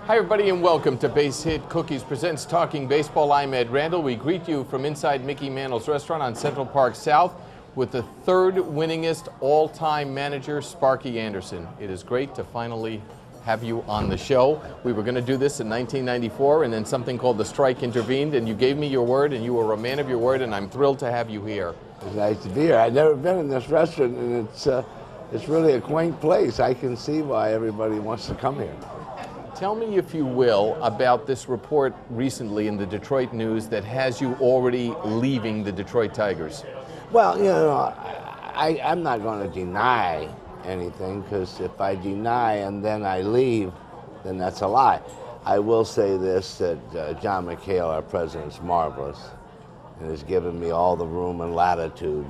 Hi, everybody, and welcome to Base Hit Cookies Presents Talking Baseball. I'm Ed Randall. We greet you from inside Mickey Mantle's restaurant on Central Park South with the third winningest all-time manager, Sparky Anderson. It is great to finally have you on the show. We were going to do this in 1994, and then something called the strike intervened, and you gave me your word, and you were a man of your word, and I'm thrilled to have you here. It's nice to be here. I've never been in this restaurant, and it's really a quaint place. I can see why everybody wants to come here. Tell me, if you will, about this report recently in the Detroit News that has you already leaving the Detroit Tigers. Well, you know, I'm not going to deny anything, because if I deny and then I leave, then that's a lie. I will say this, that John McHale, our president, is marvelous and has given me all the room and latitude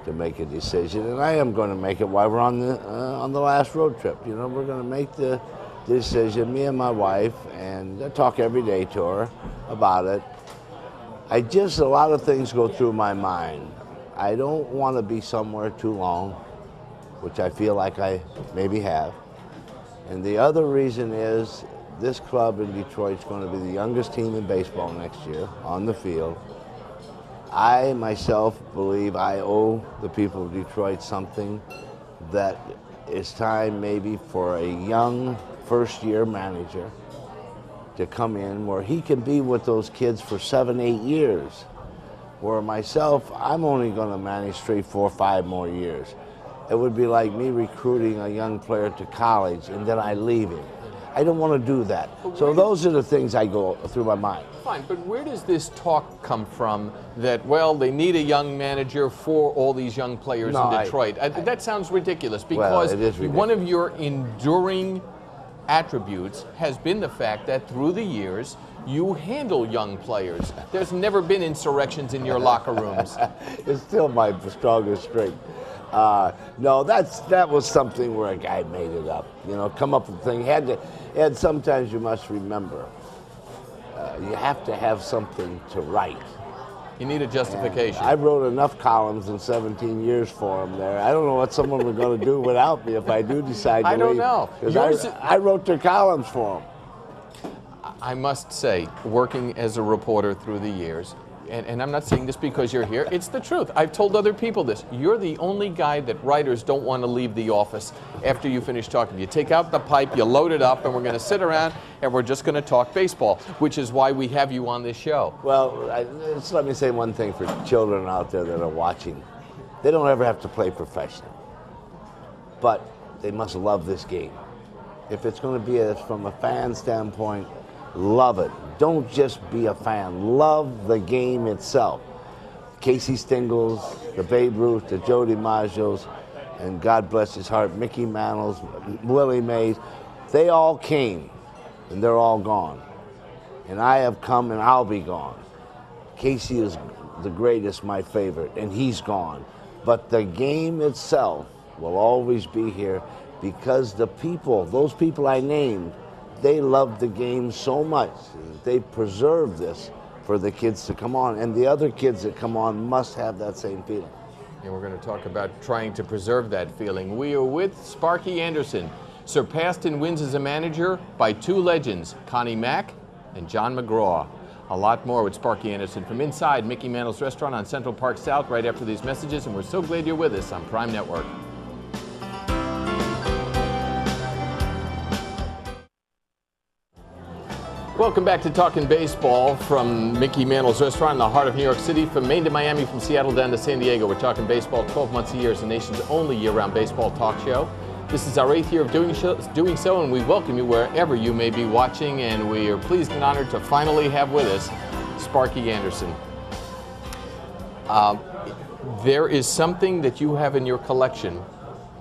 to make a decision, and I am going to make it while we're on the last road trip. You know, we're going to make the decision, me and my wife, and I talk every day to her about it. A lot of things go through my mind. I don't want to be somewhere too long, which I feel like I maybe have. And the other reason is this club in Detroit is going to be the youngest team in baseball next year on the field. I myself believe I owe the people of Detroit something, that it's time maybe for a young first-year manager to come in where he can be with those kids for 7-8 years. Where myself, I'm only going to manage 3, 4, 5 more years. It would be like me recruiting a young player to college and then I leave him. I don't want to do that. So those are the things I go through my mind. Fine, but where does this talk come from that, well, they need a young manager for all these young players in Detroit? That sounds ridiculous, because it is ridiculous. One of your enduring attributes has been the fact that through the years you handle young players. There's never been insurrections in your locker rooms. It's still my strongest strength. No, that was something where a guy made it up. You know, come up with a thing. And sometimes you must remember, you have to have something to write. You need a justification. And I wrote enough columns in 17 years for him there. I don't know what someone was going to do without me if I do decide to leave. I don't know. Because I wrote their columns for them. I must say, working as a reporter through the years, and I'm not saying this because you're here, it's the truth. I've told other people this. You're the only guy that writers don't want to leave the office after you finish talking. You take out the pipe, you load it up, and we're going to sit around and we're just going to talk baseball, which is why we have you on this show. Well, just let me say one thing for children out there that are watching. They don't ever have to play professional, but they must love this game. If it's going to be from a fan standpoint, love it. Don't just be a fan. Love the game itself. Casey Stingles, the Babe Ruth, the Joe DiMaggio's, and God bless his heart, Mickey Mantle's, Willie Mays, they all came, and they're all gone. And I have come, and I'll be gone. Casey is the greatest, my favorite, and he's gone. But the game itself will always be here, because the people, those people I named, they love the game so much. They preserve this for the kids to come on, and the other kids that come on must have that same feeling. And we're going to talk about trying to preserve that feeling. We are with Sparky Anderson, surpassed in wins as a manager by 2 legends, Connie Mack and John McGraw. A lot more with Sparky Anderson from inside Mickey Mantle's restaurant on Central Park South right after these messages, and we're so glad you're with us on Prime Network. Welcome back to Talking Baseball from Mickey Mantle's restaurant in the heart of New York City. From Maine to Miami, from Seattle down to San Diego, we're talking baseball 12 months a year as the nation's only year-round baseball talk show. This is our 8th year of doing so, and we welcome you wherever you may be watching, and we are pleased and honored to finally have with us Sparky Anderson. There is something that you have in your collection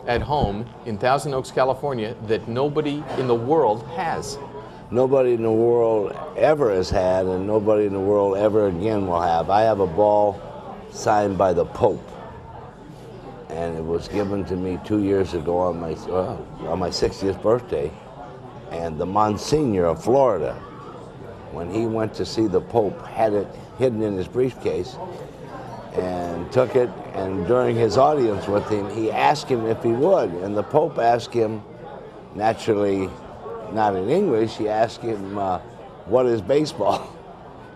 at home in Thousand Oaks, California, that nobody in the world has. Nobody in the world ever has had, and nobody in the world ever again will have. I have a ball signed by the Pope, and it was given to me 2 years ago on my 60th birthday. And the Monsignor of Florida, when he went to see the Pope, had it hidden in his briefcase and took it, and during his audience with him, he asked him if he would, and the Pope asked him, naturally, not in English. He asked him, what is baseball?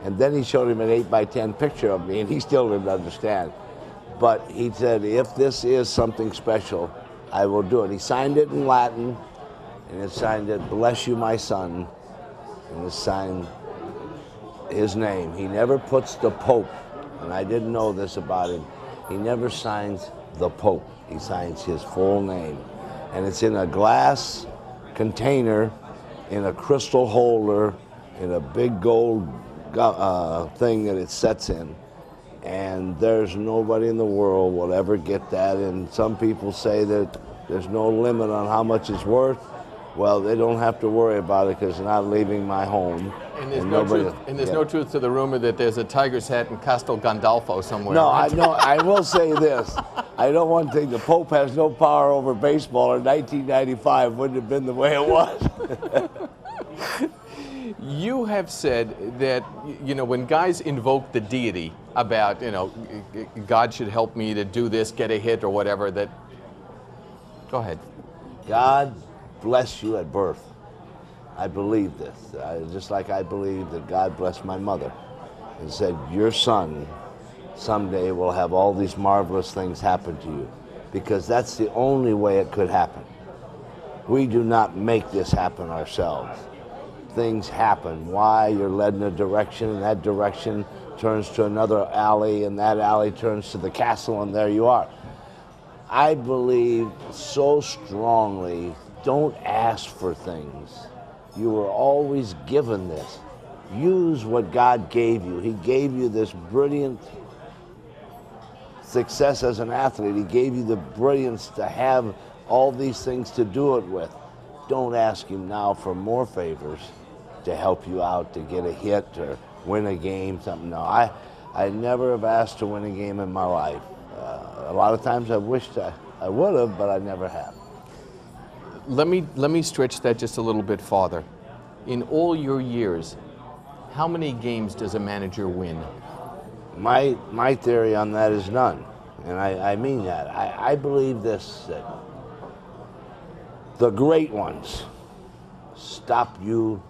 And then he showed him an 8x10 picture of me, and he still didn't understand. But he said, if this is something special, I will do it. He signed it in Latin, and it signed it, bless you, my son, and it signed his name. He never puts the Pope, and I didn't know this about him. He never signs the Pope. He signs his full name. And it's in a glass container, in a crystal holder, in a big gold thing that it sets in. And there's nobody in the world will ever get that. And some people say that there's no limit on how much it's worth. Well, they don't have to worry about it because they're not leaving my home. And there's no truth to the rumor that there's a Tigers hat in Castel Gandolfo somewhere. No, right? I will say this. I know one thing. The Pope has no power over baseball. In 1995 wouldn't have been the way it was. You have said that, when guys invoke the deity about, God should help me to do this, get a hit or whatever, that, go ahead. God bless you at birth. I believe this. Just like I believe that God blessed my mother and said, your son someday will have all these marvelous things happen to you, because that's the only way it could happen. We do not make this happen ourselves. Things happen. Why? You're led in a direction, and that direction turns to another alley, and that alley turns to the castle, and there you are. I believe so strongly, don't ask for things. You were always given this. Use what God gave you. He gave you this brilliant success as an athlete. He gave you the brilliance to have all these things to do it with. Don't ask him now for more favors to help you out, to get a hit or win a game, something. No, I never have asked to win a game in my life. A lot of times I wished I would have, but I never have. Let me stretch that just a little bit farther. In all your years, how many games does a manager win? My theory on that is none, and I mean that. I believe this, that the great ones stop you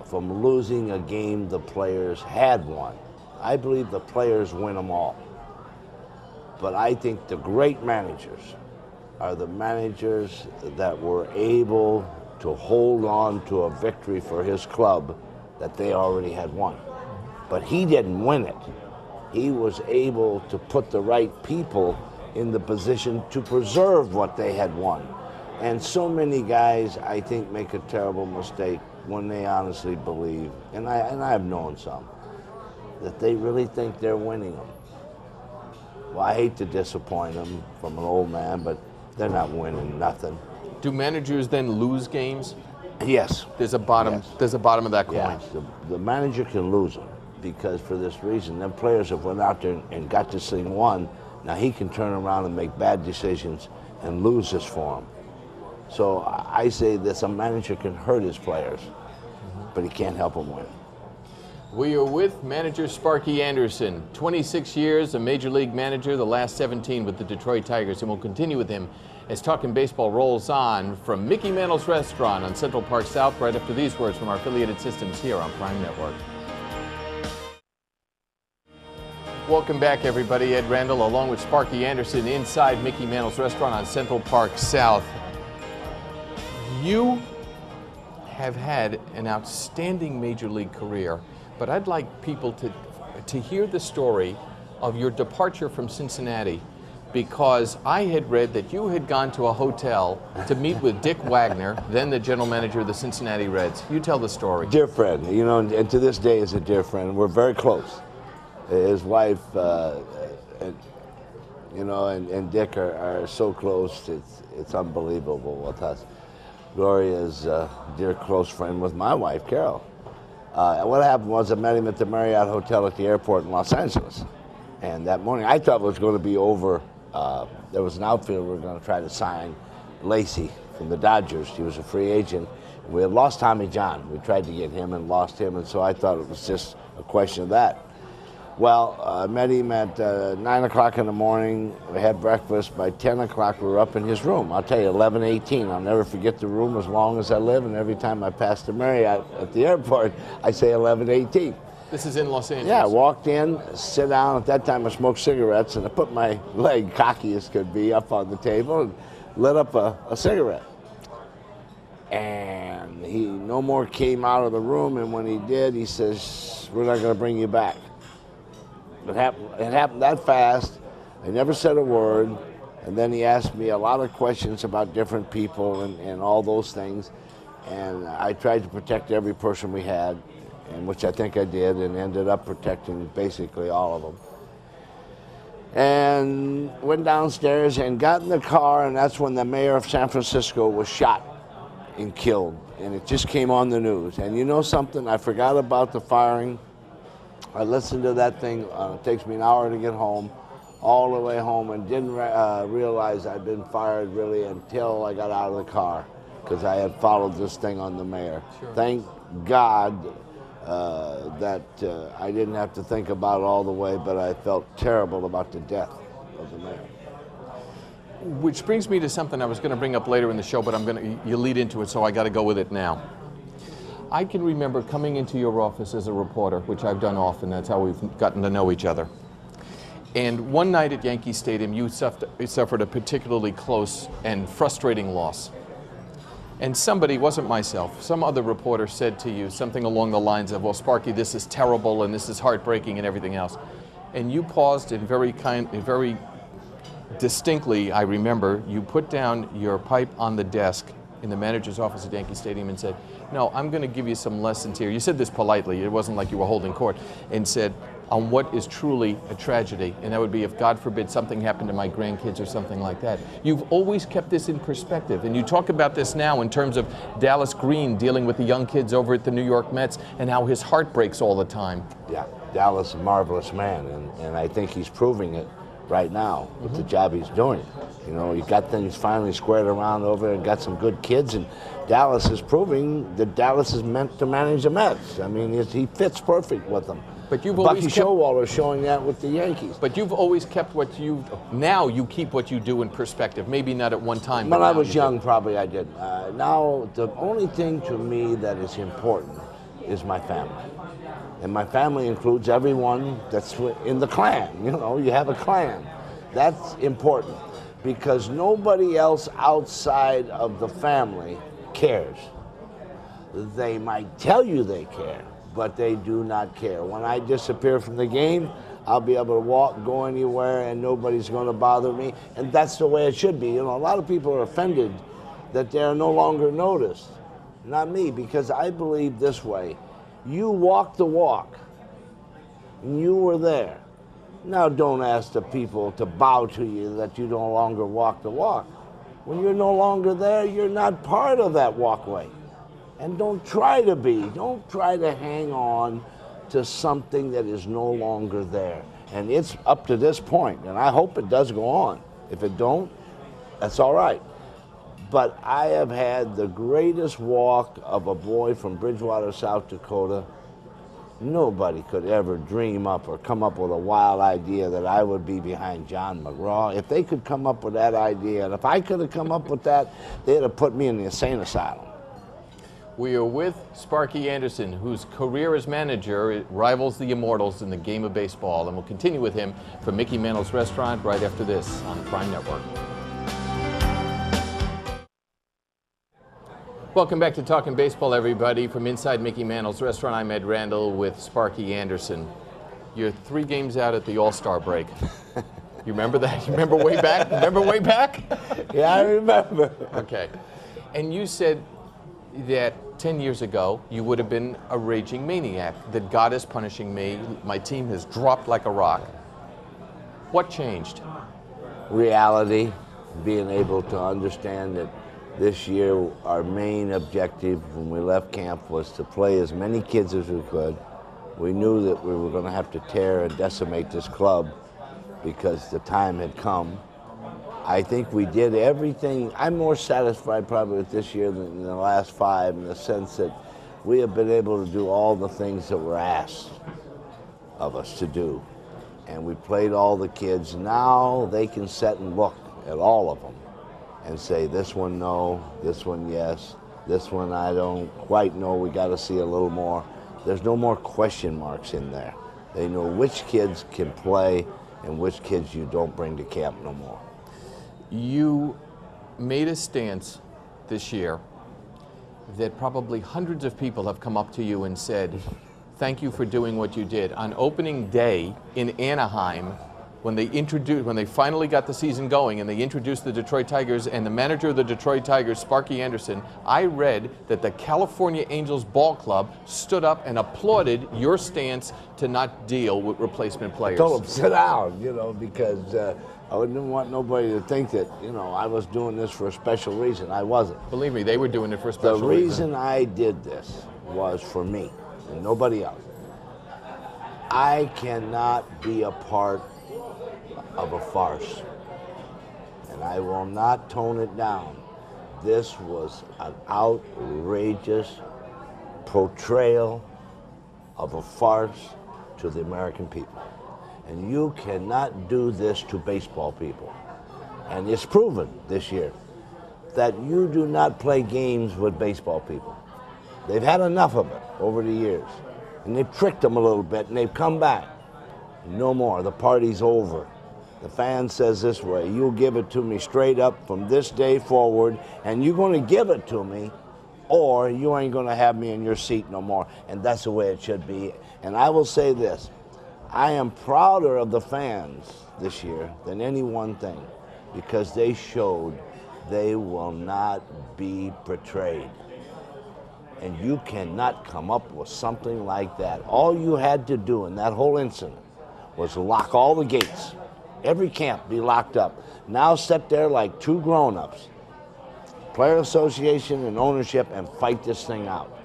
from losing a game the players had won. I believe the players win them all. But I think the great managers are the managers that were able to hold on to a victory for his club that they already had won. But he didn't win it. He was able to put the right people in the position to preserve what they had won. And so many guys, I think, make a terrible mistake when they honestly believe, and I've known some, that they really think they're winning them. Well, I hate to disappoint them from an old man, but they're not winning nothing. Do managers then lose games? Yes. There's a bottom. Yes. There's a bottom of that coin. Yes. The manager can lose them, because for this reason, them players have went out there and got this thing won. Now he can turn around and make bad decisions and lose this for them. So I say this: a manager can hurt his players, but he can't help them win. We are with manager Sparky Anderson, 26 years, a major league manager, the last 17 with the Detroit Tigers, and we'll continue with him as Talking Baseball rolls on from Mickey Mantle's Restaurant on Central Park South, right after these words from our affiliated systems here on Prime Network. Welcome back, everybody. Ed Randall along with Sparky Anderson inside Mickey Mantle's Restaurant on Central Park South. You have had an outstanding major league career, but I'd like people to hear the story of your departure from Cincinnati, because I had read that you had gone to a hotel to meet with Dick Wagner, then the general manager of the Cincinnati Reds. You tell the story. Dear friend, and to this day is a dear friend. We're very close. His wife, and Dick are so close. It's unbelievable with us. Gloria's a dear close friend with my wife, Carol. What happened was I met him at the Marriott Hotel at the airport in Los Angeles. And that morning, I thought it was going to be over. There was an outfielder we were going to try to sign, Lacey from the Dodgers. He was a free agent. We had lost Tommy John. We tried to get him and lost him, and so I thought it was just a question of that. Well, I met him at 9 o'clock in the morning. We had breakfast. By 10 o'clock, we were up in his room. I'll tell you, 11:18. I'll never forget the room as long as I live, and every time I pass the Marriott at the airport, I say 11:18. This is in Los Angeles. Yeah, I walked in, sit down. At that time, I smoked cigarettes, and I put my leg, cocky as could be, up on the table and lit up a cigarette. And he no more came out of the room, and when he did, he says, "We're not going to bring you back." It happened that fast. I never said a word. And then he asked me a lot of questions about different people and all those things. And I tried to protect every person we had, and which I think I did, and ended up protecting basically all of them. And went downstairs and got in the car, and that's when the mayor of San Francisco was shot and killed. And it just came on the news. And you know something? I forgot about the firing. I listened to that thing. It takes me an hour to get home, all the way home, and didn't realize I'd been fired really until I got out of the car, because I had followed this thing on the mayor. Sure. Thank God that I didn't have to think about it all the way, but I felt terrible about the death of the mayor. Which brings me to something I was going to bring up later in the show, but you lead into it, so I got to go with it now. I can remember coming into your office as a reporter, which I've done often. That's how we've gotten to know each other. And one night at Yankee Stadium, you suffered a particularly close and frustrating loss. And somebody, wasn't myself, some other reporter said to you something along the lines of, "Well, Sparky, this is terrible and this is heartbreaking and everything else." And you paused and very distinctly, I remember, you put down your pipe on the desk in the manager's office at Yankee Stadium and said, "No, I'm going to give you some lessons here." You said this politely. It wasn't like you were holding court. And said, on what is truly a tragedy. And that would be if, God forbid, something happened to my grandkids or something like that. You've always kept this in perspective. And you talk about this now in terms of Dallas Green dealing with the young kids over at the New York Mets and how his heart breaks all the time. Yeah, Dallas is a marvelous man. And I think he's proving it right now with the job he's doing. You know, he got things finally squared around over and got some good kids, and Dallas is proving that Dallas is meant to manage the Mets. I mean, he fits perfect with them. But you've Bucky always kept, Showalter showing that with the Yankees. But you've always kept now you keep what you do in perspective. Maybe not at one time. When I was young, probably I did. Now, the only thing to me that is important is my family. And my family includes everyone that's in the clan. You know, you have a clan. That's important because nobody else outside of the family cares. They might tell you they care, but they do not care. When I disappear from the game, I'll be able to walk, go anywhere, and nobody's going to bother me. And that's the way it should be. You know, a lot of people are offended that they're no longer noticed. Not me, because I believe this way. You walk the walk, and you were there. Now don't ask the people to bow to you that you no longer walk the walk. When you're no longer there, you're not part of that walkway. And don't try to be. Don't try to hang on to something that is no longer there. And it's up to this point, and I hope it does go on. If it don't, that's all right. But I have had the greatest walk of a boy from Bridgewater, South Dakota. Nobody could ever dream up or come up with a wild idea that I would be behind John McGraw. If they could come up with that idea, and if I could have come up with that, they'd have put me in the insane asylum. We are with Sparky Anderson, whose career as manager rivals the immortals in the game of baseball. And we'll continue with him from Mickey Mantle's restaurant right after this on Prime Network. Welcome back to Talking Baseball, everybody. From inside Mickey Mantle's restaurant, I'm Ed Randall with Sparky Anderson. You're 3 games out at the All-Star break. You remember that? You remember way back? Remember way back? Yeah, I remember. Okay. And you said that 10 years ago, you would have been a raging maniac, that God is punishing me, my team has dropped like a rock. What changed? Reality, being able to understand that this year our main objective when we left camp was to play as many kids as we could. We knew that we were going to have to tear and decimate this club because the time had come. I think we did everything. I'm more satisfied probably with this year than the last 5 in the sense that we have been able to do all the things that were asked. of us to do. And we played all the kids. Now they can sit and look at all of them and say, this one no, this one yes, this one I don't quite know, we got to see a little more. There's no more question marks in there. They know which kids can play and which kids you don't bring to camp no more. You made a stance this year that probably hundreds of people have come up to you and said, thank you for doing what you did. On opening day in Anaheim, when they finally got the season going and they introduced the Detroit Tigers and the manager of the Detroit Tigers, Sparky Anderson, I read that the California Angels Ball Club stood up and applauded your stance to not deal with replacement players. I told them, sit down, because I didn't want nobody to think that, I was doing this for a special reason. I wasn't. Believe me, they were doing it for a special reason. The reason I did this was for me and nobody else. I cannot be a part of a farce, and I will not tone it down. This was an outrageous portrayal of a farce to the American people. And you cannot do this to baseball people. And it's proven this year that you do not play games with baseball people. They've had enough of it over the years. And they've tricked them a little bit, and they've come back. No more. The party's over. The fan says this way, you'll give it to me straight up from this day forward, and you're going to give it to me, or you ain't going to have me in your seat no more. And that's the way it should be. And I will say this, I am prouder of the fans this year than any one thing, because they showed they will not be betrayed. And you cannot come up with something like that. All you had to do in that whole incident was lock all the gates. Every camp be locked up. Now sit there like two grown-ups, player association and ownership, and fight this thing out.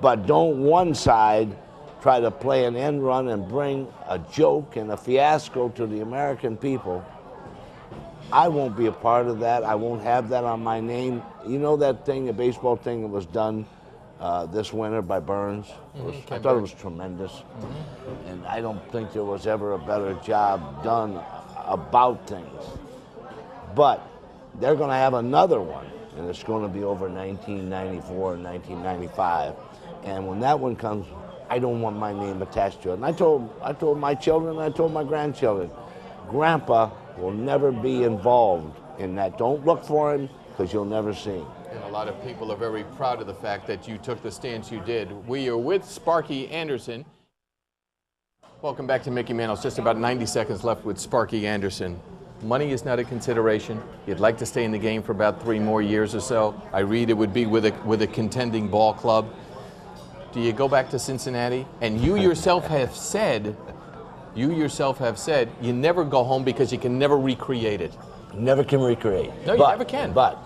But don't one side try to play an end run and bring a joke and a fiasco to the American people. I won't be a part of that. I won't have that on my name. You know that thing, the baseball thing that was done this winter by Burns? I thought it was tremendous. And I don't think there was ever a better job done about things. But they're going to have another one, and it's going to be over 1994 and 1995. And when that one comes, I don't want my name attached to it. And I told my children, I told my grandchildren, Grandpa will never be involved in that. Don't look for him, because you'll never see him. And a lot of people are very proud of the fact that you took the stance you did. We are with Sparky Anderson. Welcome back to Mickey Mantle's. Just about 90 seconds left with Sparky Anderson. Money is not a consideration. You'd like to stay in the game for about 3 more years or so. I read it would be with a contending ball club. Do you go back to Cincinnati? And you yourself have said you never go home because you can never recreate it. You never can recreate. No, you never can. But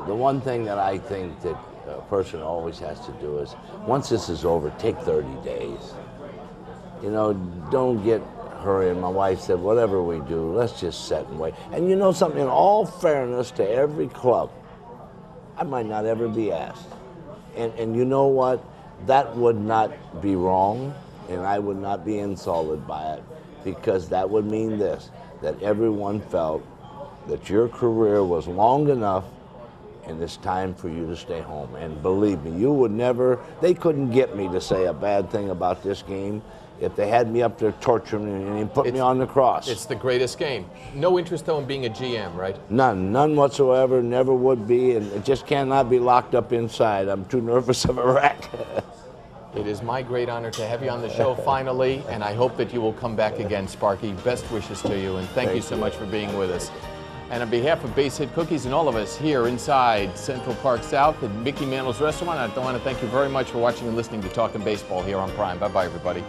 the one thing that I think that a person always has to do is, once this is over, take 30 days. Don't get hurried. My wife said, whatever we do, let's just sit and wait. And you know something, in all fairness to every club, I might not ever be asked. And you know what? That would not be wrong, and I would not be insulted by it, because that would mean this, that everyone felt that your career was long enough and it's time for you to stay home. And believe me, you would never, they couldn't get me to say a bad thing about this game if they had me up there torturing me and put me on the cross. It's the greatest game. No interest, though, in being a GM, right? None whatsoever, never would be, and it just cannot be locked up inside. I'm too nervous of a wreck. It is my great honor to have you on the show finally, and I hope that you will come back again, Sparky. Best wishes to you, and thank you so much for being with us. And on behalf of Base Hit Cookies and all of us here inside Central Park South at Mickey Mantle's Restaurant, I want to thank you very much for watching and listening to Talkin' Baseball here on Prime. Bye-bye, everybody.